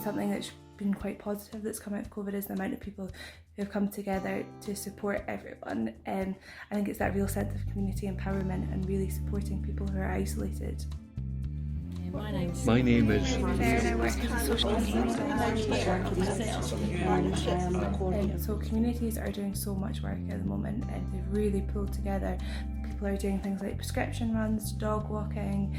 something that's been quite positive that's come out of COVID is the amount of people who have come together to support everyone. I think it's that real sense of community empowerment and really supporting people who are isolated. My name is Erin. I work as a social so communities are doing so much work at the moment, and they've really pulled together. People are doing things like prescription runs, dog walking,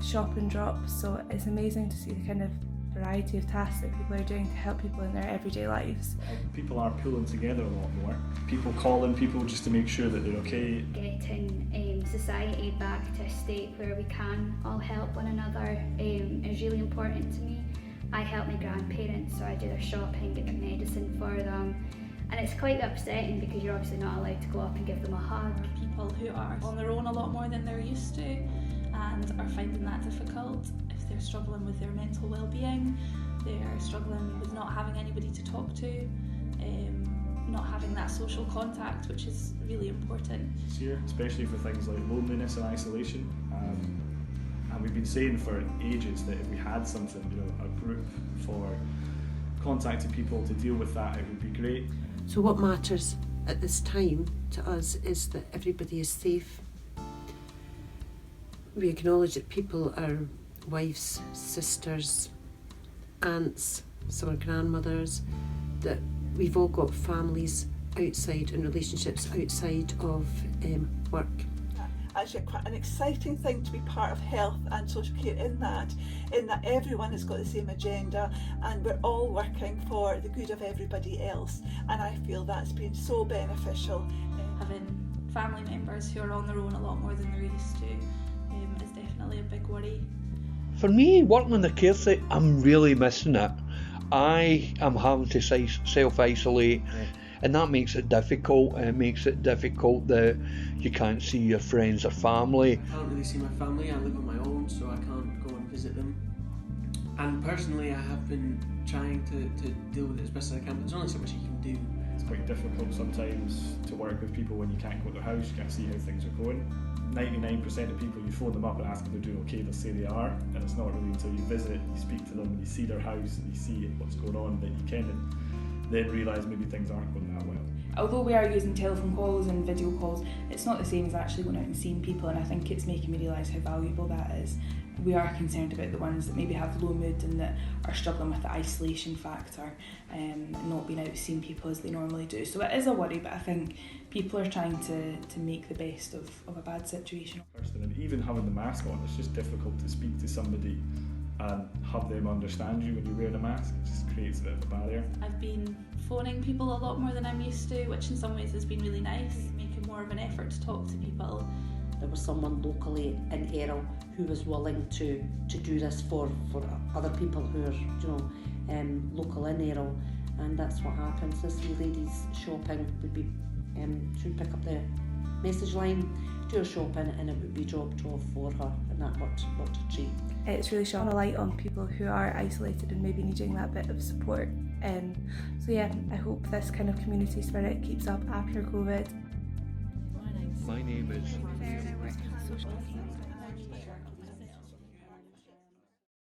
shop and drops, so it's amazing to see the kind of variety of tasks that people are doing to help people in their everyday lives. People are pulling together a lot more. People calling people just to make sure that they're okay. Getting society back to a state where we can all help one another is really important to me. I help my grandparents, so I do their shopping, get their medicine for them. And it's quite upsetting because you're obviously not allowed to go up and give them a hug. People who are on their own a lot more than they're used to and are finding that difficult. If they're struggling with their mental well-being, they're struggling with not having anybody to talk to, not having that social contact, which is really important. This year, especially for things like loneliness and isolation. And we've been saying for ages that if we had something, a group for contacting people to deal with that, it would be great. So what matters at this time to us is that everybody is safe. We acknowledge that people are wives, sisters, aunts, some are grandmothers, that we've all got families outside and relationships outside of work. Actually quite an exciting thing to be part of health and social care in that everyone has got the same agenda and we're all working for the good of everybody else, and I feel that's been so beneficial. Having family members who are on their own a lot more than they're used to is definitely a big worry. For me, working on the care site, I'm really missing it. I am having to self-isolate, and that makes it difficult. It makes it difficult that you can't see your friends or family. I can't really see my family. I live on my own, so I can't go and visit them. And personally, I have been trying to deal with it as best as I can, but there's only so much you can do. It's quite difficult sometimes to work with people when you can't go to their house, you can't see how things are going. 99% of people, you phone them up and ask if they're doing okay, they'll say they are, and it's not really until you visit, you speak to them, and you see their house and you see what's going on that you can then realise maybe things aren't going that well. Although we are using telephone calls and video calls, it's not the same as actually going out and seeing people, and I think it's making me realise how valuable that is. We are concerned about the ones that maybe have low mood and that are struggling with the isolation factor and not being out seeing people as they normally do. So it is a worry, but I think people are trying to make the best of a bad situation. And even having the mask on, it's just difficult to speak to somebody and have them understand you when you're wearing a mask. It just creates a bit of a barrier. I've been phoning people a lot more than I'm used to, which in some ways has been really nice, making more of an effort to talk to people. There was someone locally in Erin who was willing to do this for other people who are local in Erin, and that's what happens. This wee lady's shopping would be she would pick up the message line, do her shopping, and it would be dropped off for her, and that what a treat. It's really shone a light on people who are isolated and maybe needing that bit of support. So yeah, I hope this kind of community spirit keeps up after COVID. My name is Erin. I work as a social